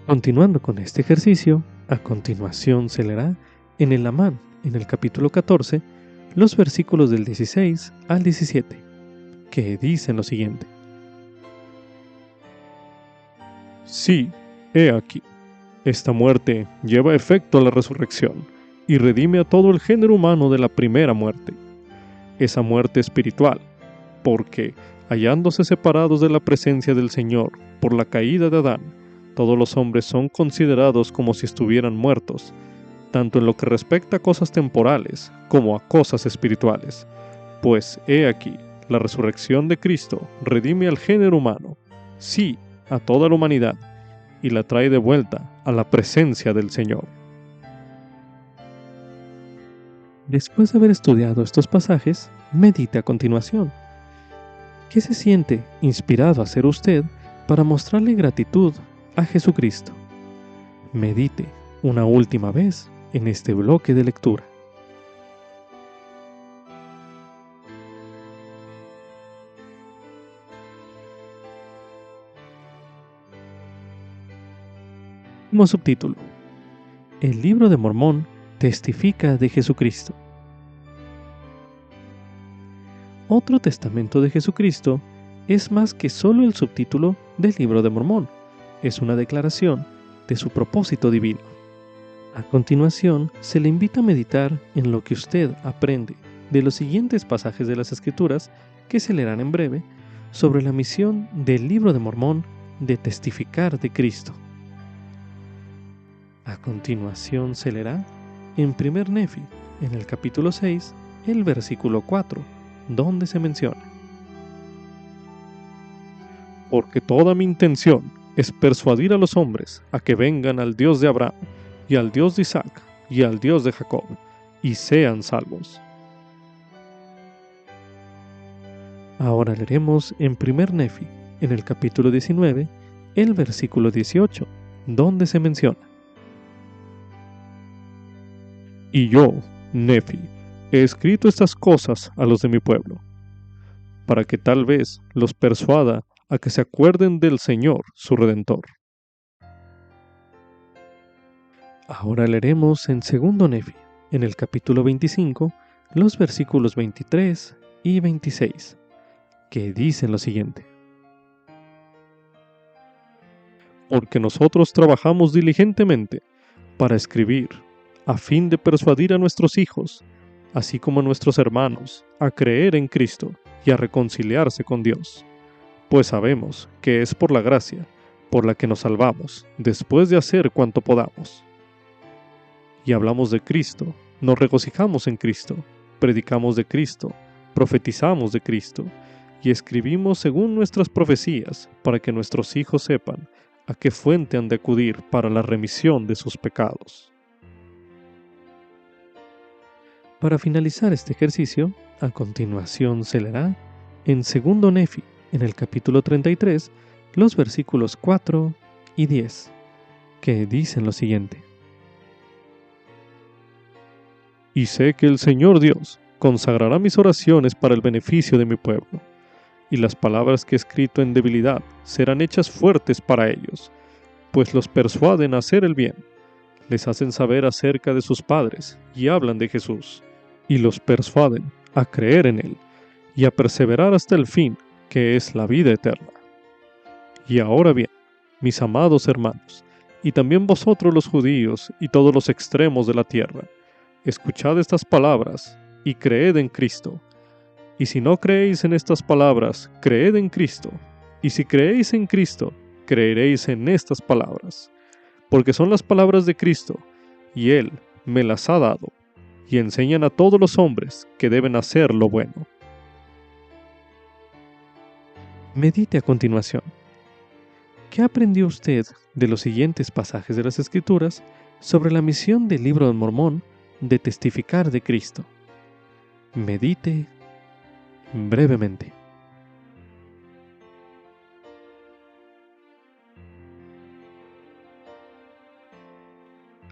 Continuando con este ejercicio, a continuación se leerá en el Amán, en el capítulo 14, los versículos del 16 al 17, que dicen lo siguiente: Sí, he aquí, Esta muerte lleva efecto a la resurrección y redime a todo el género humano de la primera muerte. Esa muerte espiritual, porque, hallándose separados de la presencia del Señor por la caída de Adán, todos los hombres son considerados como si estuvieran muertos, tanto en lo que respecta a cosas temporales como a cosas espirituales. Pues he aquí, la resurrección de Cristo redime al género humano, sí, a toda la humanidad, y la trae de vuelta a la presencia del Señor. Después de haber estudiado estos pasajes, medite a continuación. ¿Qué se siente inspirado a hacer usted para mostrarle gratitud a Jesucristo? Medite una última vez en este bloque de lectura. Como subtítulo: El libro de Mormón testifica de Jesucristo. Otro testamento de Jesucristo es más que solo el subtítulo del libro de Mormón, es una declaración de su propósito divino. A continuación, se le invita a meditar en lo que usted aprende de los siguientes pasajes de las Escrituras que se leerán en breve sobre la misión del libro de Mormón de testificar de Cristo. A continuación se leerá en 1 Nefi, en el capítulo 6, el versículo 4, donde se menciona: Porque toda mi intención es persuadir a los hombres a que vengan al Dios de Abraham, y al Dios de Isaac, y al Dios de Jacob, y sean salvos. Ahora leeremos en 1 Nefi, en el capítulo 19, el versículo 18, donde se menciona: Y yo, Nefi, he escrito estas cosas a los de mi pueblo, para que tal vez los persuada a que se acuerden del Señor, su Redentor. Ahora leeremos en 2 Nefi, en el capítulo 25, los versículos 23 y 26, que dicen lo siguiente: Porque nosotros trabajamos diligentemente para escribir, a fin de persuadir a nuestros hijos, así como a nuestros hermanos, a creer en Cristo y a reconciliarse con Dios. Pues sabemos que es por la gracia, por la que nos salvamos, después de hacer cuanto podamos. Y hablamos de Cristo, nos regocijamos en Cristo, predicamos de Cristo, profetizamos de Cristo, y escribimos según nuestras profecías, para que nuestros hijos sepan a qué fuente han de acudir para la remisión de sus pecados. Para finalizar este ejercicio, a continuación se leerá en 2 Nefi, en el capítulo 33, los versículos 4 y 10, que dicen lo siguiente: Y sé que el Señor Dios consagrará mis oraciones para el beneficio de mi pueblo, y las palabras que he escrito en debilidad serán hechas fuertes para ellos, pues los persuaden a hacer el bien, les hacen saber acerca de sus padres y hablan de Jesús, y los persuaden a creer en Él y a perseverar hasta el fin, que es la vida eterna. Y ahora bien, mis amados hermanos, y también vosotros los judíos y todos los extremos de la tierra, escuchad estas palabras y creed en Cristo. Y si no creéis en estas palabras, creed en Cristo. Y si creéis en Cristo, creeréis en estas palabras, porque son las palabras de Cristo, y Él me las ha dado, y enseñan a todos los hombres que deben hacer lo bueno. Medite a continuación. ¿Qué aprendió usted de los siguientes pasajes de las Escrituras sobre la misión del libro de Mormón de testificar de Cristo? Medite brevemente.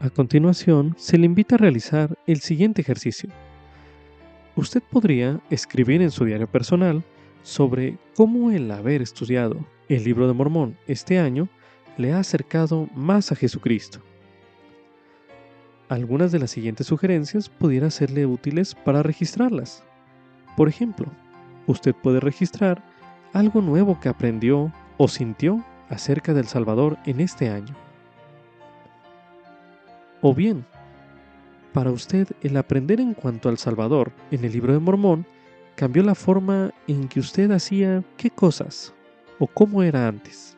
A continuación, se le invita a realizar el siguiente ejercicio. Usted podría escribir en su diario personal sobre cómo el haber estudiado el libro de Mormón este año le ha acercado más a Jesucristo. Algunas de las siguientes sugerencias pudieran serle útiles para registrarlas. Por ejemplo, usted puede registrar algo nuevo que aprendió o sintió acerca del Salvador en este año. O bien, para usted el aprender en cuanto al Salvador en el Libro de Mormón cambió la forma en que usted hacía qué cosas o cómo era antes.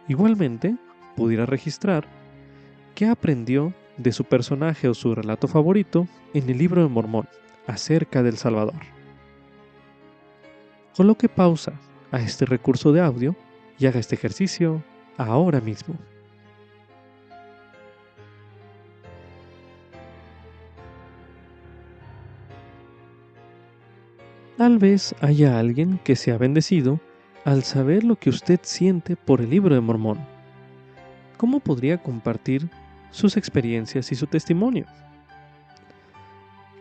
Igualmente, pudiera registrar qué aprendió de su personaje o su relato favorito en el Libro de Mormón acerca del Salvador. Coloque pausa a este recurso de audio y haga este ejercicio ahora mismo. Tal vez haya alguien que sea bendecido al saber lo que usted siente por el Libro de Mormón. ¿Cómo podría compartir sus experiencias y su testimonio?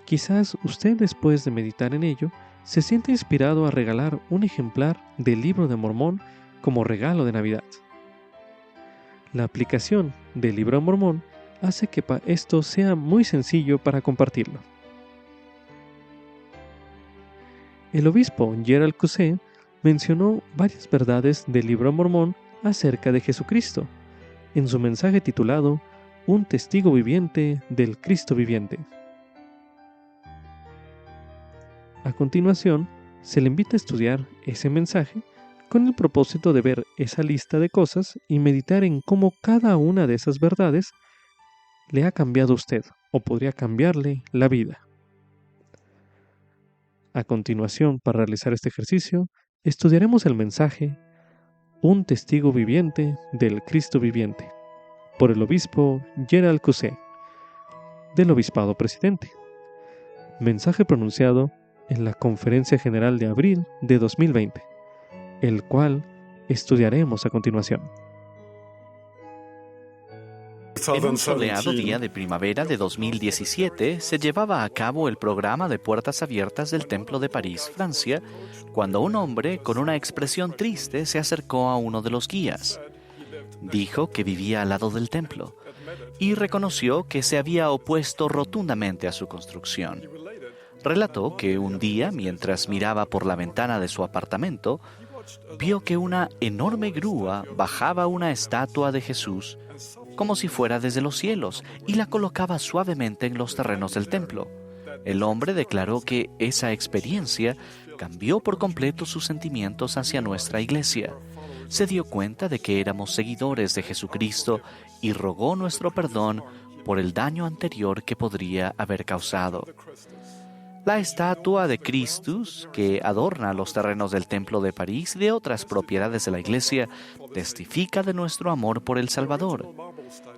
Quizás usted, después de meditar en ello, se siente inspirado a regalar un ejemplar del Libro de Mormón como regalo de Navidad. La aplicación del Libro de Mormón hace que esto sea muy sencillo para compartirlo. El obispo Gerald Cusé mencionó varias verdades del Libro de Mormón acerca de Jesucristo en su mensaje titulado Un testigo viviente del Cristo viviente. A continuación, se le invita a estudiar ese mensaje con el propósito de ver esa lista de cosas y meditar en cómo cada una de esas verdades le ha cambiado a usted o podría cambiarle la vida. A continuación, para realizar este ejercicio, estudiaremos el mensaje Un testigo viviente del Cristo viviente, por el obispo Gerald Cusé, del Obispado Presidente. Mensaje pronunciado en la Conferencia General de abril de 2020, el cual estudiaremos a continuación. En un soleado día de primavera de 2017 se llevaba a cabo el programa de puertas abiertas del Templo de París, Francia, cuando un hombre con una expresión triste se acercó a uno de los guías. Dijo que vivía al lado del templo y reconoció que se había opuesto rotundamente a su construcción. Relató que un día, mientras miraba por la ventana de su apartamento, vio que una enorme grúa bajaba una estatua de Jesús como si fuera desde los cielos y la colocaba suavemente en los terrenos del templo. El hombre declaró que esa experiencia cambió por completo sus sentimientos hacia nuestra iglesia. Se dio cuenta de que éramos seguidores de Jesucristo y rogó nuestro perdón por el daño anterior que podría haber causado. La estatua de Christus, que adorna los terrenos del Templo de París y de otras propiedades de la iglesia, testifica de nuestro amor por el Salvador.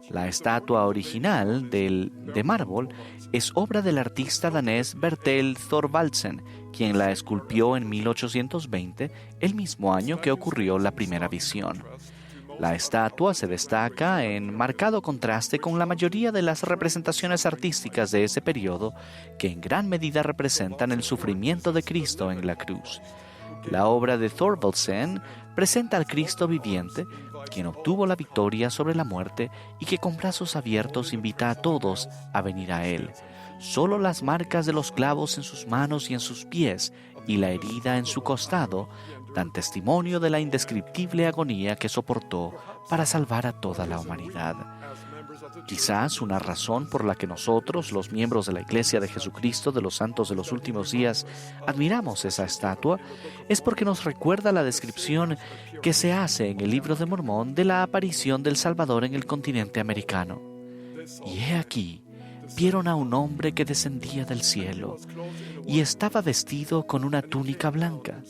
La estatua original de mármol es obra del artista danés Bertel Thorvaldsen, quien la esculpió en 1820, el mismo año que ocurrió la primera visión. La estatua se destaca en marcado contraste con la mayoría de las representaciones artísticas de ese periodo, que en gran medida representan el sufrimiento de Cristo en la cruz. La obra de Thorvaldsen presenta al Cristo viviente, quien obtuvo la victoria sobre la muerte y que con brazos abiertos invita a todos a venir a Él. Solo las marcas de los clavos en sus manos y en sus pies y la herida en su costado dan testimonio de la indescriptible agonía que soportó para salvar a toda la humanidad. Quizás una razón por la que nosotros, los miembros de la Iglesia de Jesucristo de los Santos de los Últimos Días, admiramos esa estatua, es porque nos recuerda la descripción que se hace en el Libro de Mormón de la aparición del Salvador en el continente americano. Y he aquí, vieron a un hombre que descendía del cielo, y estaba vestido con una túnica blanca,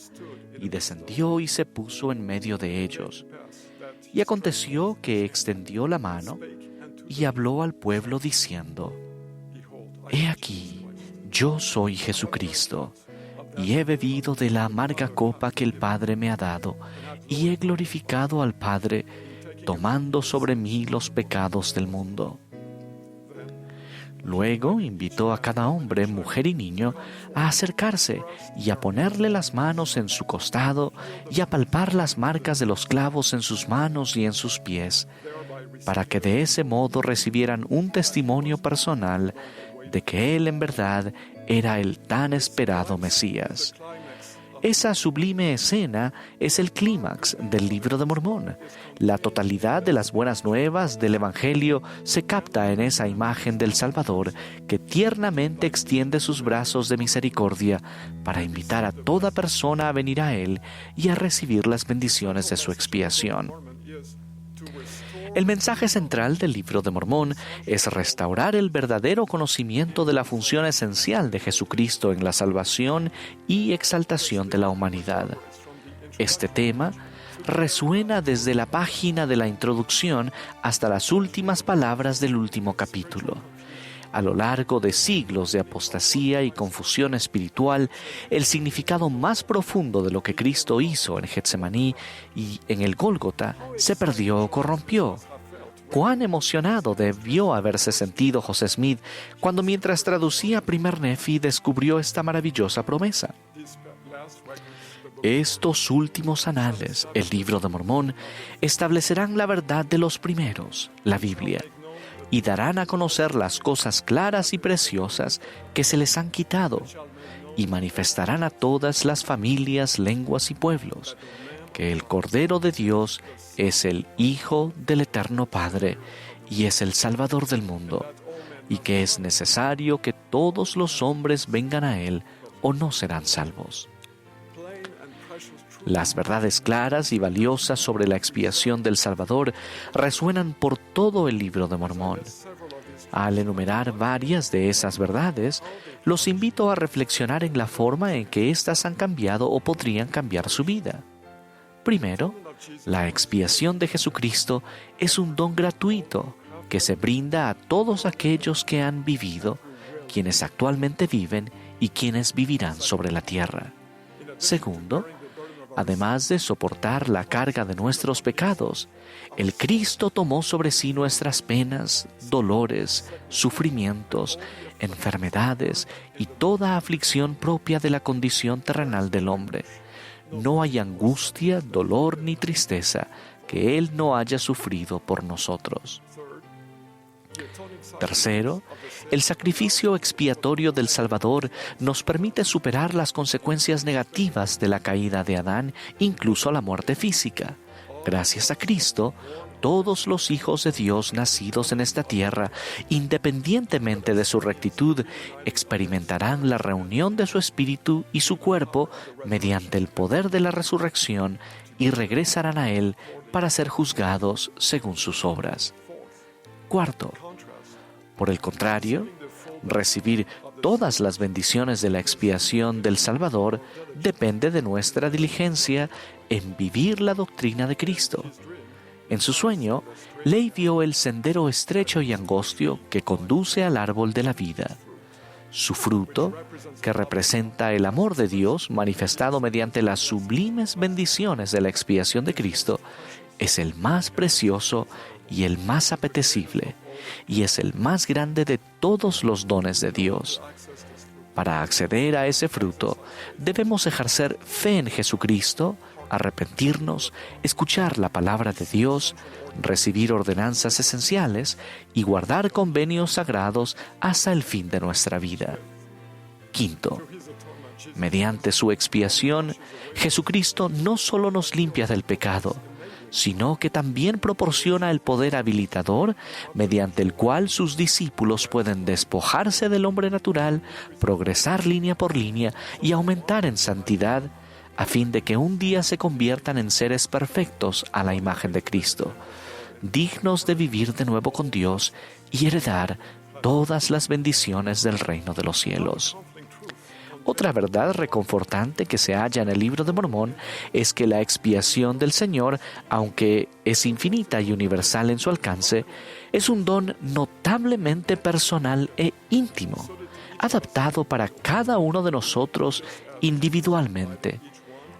y descendió y se puso en medio de ellos. Y aconteció que extendió la mano y habló al pueblo diciendo: He aquí, yo soy Jesucristo, y he bebido de la amarga copa que el Padre me ha dado, y he glorificado al Padre, tomando sobre mí los pecados del mundo. Luego invitó a cada hombre, mujer y niño a acercarse y a ponerle las manos en su costado y a palpar las marcas de los clavos en sus manos y en sus pies, para que de ese modo recibieran un testimonio personal de que Él en verdad era el tan esperado Mesías. Esa sublime escena es el clímax del Libro de Mormón. La totalidad de las buenas nuevas del Evangelio se capta en esa imagen del Salvador que tiernamente extiende sus brazos de misericordia para invitar a toda persona a venir a Él y a recibir las bendiciones de su expiación. El mensaje central del Libro de Mormón es restaurar el verdadero conocimiento de la función esencial de Jesucristo en la salvación y exaltación de la humanidad. Este tema resuena desde la página de la introducción hasta las últimas palabras del último capítulo. A lo largo de siglos de apostasía y confusión espiritual, el significado más profundo de lo que Cristo hizo en Getsemaní y en el Gólgota se perdió o corrompió. Cuán emocionado debió haberse sentido José Smith cuando, mientras traducía Primer Nefi, descubrió esta maravillosa promesa. Estos últimos anales, el Libro de Mormón, establecerán la verdad de los primeros, la Biblia, y darán a conocer las cosas claras y preciosas que se les han quitado, y manifestarán a todas las familias, lenguas y pueblos, que el Cordero de Dios es el Hijo del Eterno Padre, y es el Salvador del mundo, y que es necesario que todos los hombres vengan a Él, o no serán salvos. Las verdades claras y valiosas sobre la expiación del Salvador resuenan por todo el Libro de Mormón. Al enumerar varias de esas verdades, los invito a reflexionar en la forma en que éstas han cambiado o podrían cambiar su vida. Primero, la expiación de Jesucristo es un don gratuito que se brinda a todos aquellos que han vivido, quienes actualmente viven y quienes vivirán sobre la tierra. Segundo, además de soportar la carga de nuestros pecados, el Cristo tomó sobre sí nuestras penas, dolores, sufrimientos, enfermedades y toda aflicción propia de la condición terrenal del hombre. No hay angustia, dolor ni tristeza que Él no haya sufrido por nosotros. Tercero, el sacrificio expiatorio del Salvador nos permite superar las consecuencias negativas de la caída de Adán, incluso la muerte física. Gracias a Cristo, todos los hijos de Dios nacidos en esta tierra, independientemente de su rectitud, experimentarán la reunión de su espíritu y su cuerpo mediante el poder de la resurrección y regresarán a Él para ser juzgados según sus obras. Cuarto, por el contrario, recibir todas las bendiciones de la expiación del Salvador depende de nuestra diligencia en vivir la doctrina de Cristo. En su sueño, Ley vio el sendero estrecho y angosto que conduce al árbol de la vida. Su fruto, que representa el amor de Dios manifestado mediante las sublimes bendiciones de la expiación de Cristo, es el más precioso y el más apetecible, y es el más grande de todos los dones de Dios. Para acceder a ese fruto, debemos ejercer fe en Jesucristo, arrepentirnos, escuchar la palabra de Dios, recibir ordenanzas esenciales y guardar convenios sagrados hasta el fin de nuestra vida. Quinto, mediante su expiación, Jesucristo no solo nos limpia del pecado, sino que también proporciona el poder habilitador mediante el cual sus discípulos pueden despojarse del hombre natural, progresar línea por línea y aumentar en santidad, a fin de que un día se conviertan en seres perfectos a la imagen de Cristo, dignos de vivir de nuevo con Dios y heredar todas las bendiciones del reino de los cielos. Otra verdad reconfortante que se halla en el Libro de Mormón es que la expiación del Señor, aunque es infinita y universal en su alcance, es un don notablemente personal e íntimo, adaptado para cada uno de nosotros individualmente.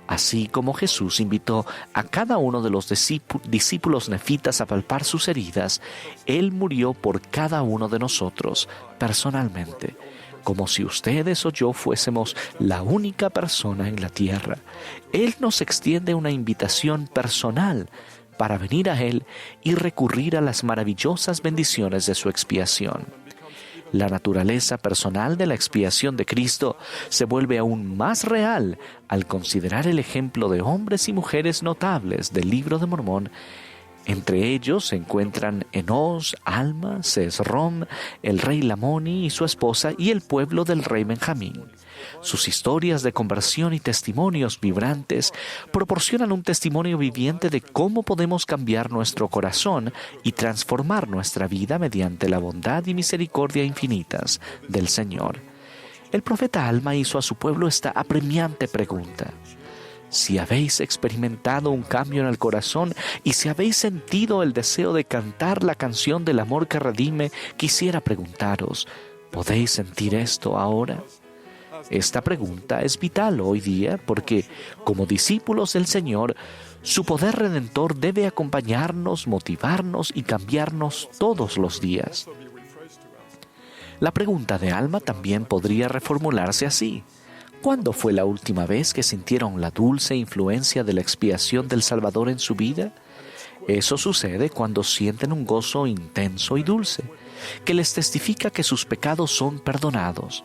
Así como Jesús invitó a cada uno de los discípulos nefitas a palpar sus heridas, Él murió por cada uno de nosotros personalmente, como si ustedes o yo fuésemos la única persona en la tierra. Él nos extiende una invitación personal para venir a Él y recurrir a las maravillosas bendiciones de su expiación. La naturaleza personal de la expiación de Cristo se vuelve aún más real al considerar el ejemplo de hombres y mujeres notables del Libro de Mormón. Entre ellos se encuentran Enos, Alma, Sesrom, el rey Lamoni y su esposa y el pueblo del rey Benjamín. Sus historias de conversión y testimonios vibrantes proporcionan un testimonio viviente de cómo podemos cambiar nuestro corazón y transformar nuestra vida mediante la bondad y misericordia infinitas del Señor. El profeta Alma hizo a su pueblo esta apremiante pregunta: si habéis experimentado un cambio en el corazón y si habéis sentido el deseo de cantar la canción del amor que redime, quisiera preguntaros, ¿podéis sentir esto ahora? Esta pregunta es vital hoy día porque, como discípulos del Señor, su poder redentor debe acompañarnos, motivarnos y cambiarnos todos los días. La pregunta de Alma también podría reformularse así: ¿cuándo fue la última vez que sintieron la dulce influencia de la expiación del Salvador en su vida? Eso sucede cuando sienten un gozo intenso y dulce, que les testifica que sus pecados son perdonados,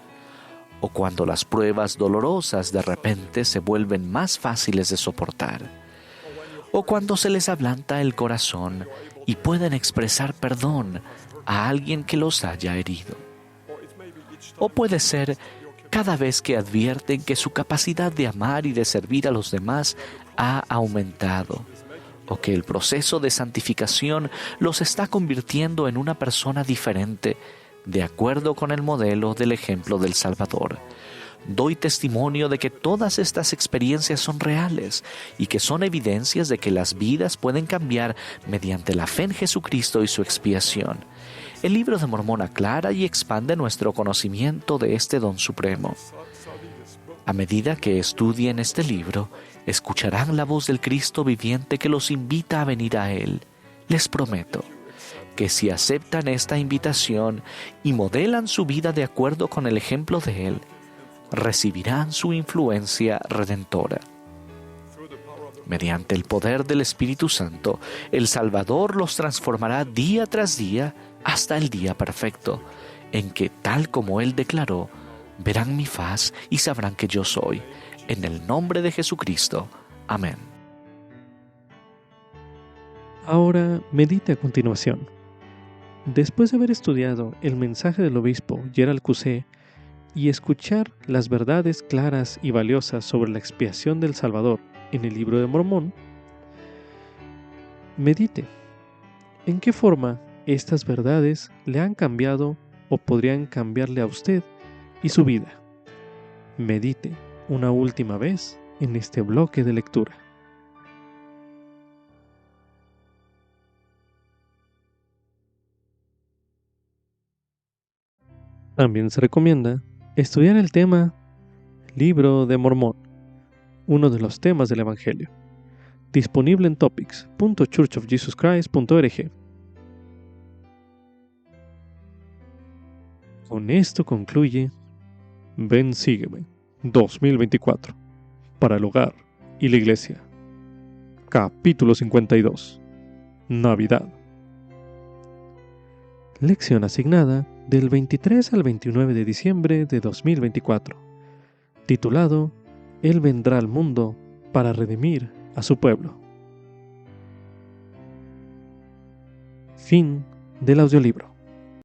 o cuando las pruebas dolorosas de repente se vuelven más fáciles de soportar, o cuando se les ablanda el corazón y pueden expresar perdón a alguien que los haya herido. O puede ser cada vez que advierten que su capacidad de amar y de servir a los demás ha aumentado, o que el proceso de santificación los está convirtiendo en una persona diferente, de acuerdo con el modelo del ejemplo del Salvador. Doy testimonio de que todas estas experiencias son reales y que son evidencias de que las vidas pueden cambiar mediante la fe en Jesucristo y su expiación. El Libro de Mormón aclara y expande nuestro conocimiento de este don supremo. A medida que estudien este libro, escucharán la voz del Cristo viviente que los invita a venir a Él. Les prometo que si aceptan esta invitación y modelan su vida de acuerdo con el ejemplo de Él, recibirán su influencia redentora. Mediante el poder del Espíritu Santo, el Salvador los transformará día tras día hasta el día perfecto, en que, tal como Él declaró, verán mi faz y sabrán que yo soy. En el nombre de Jesucristo. Amén. Ahora medite a continuación. Después de haber estudiado el mensaje del obispo Gerald Cusé y escuchar las verdades claras y valiosas sobre la expiación del Salvador en el Libro de Mormón, medite en qué forma estas verdades le han cambiado o podrían cambiarle a usted y su vida. Medite una última vez en este bloque de lectura. También se recomienda estudiar el tema Libro de Mormón, uno de los temas del Evangelio, disponible en topics.churchofjesuschrist.org. Con esto concluye Ven, sígueme 2024 para el hogar y la iglesia. Capítulo 52. Navidad. Lección asignada del 23 al 29 de diciembre de 2024, titulado Él vendrá al mundo para redimir a su pueblo. Fin del audiolibro.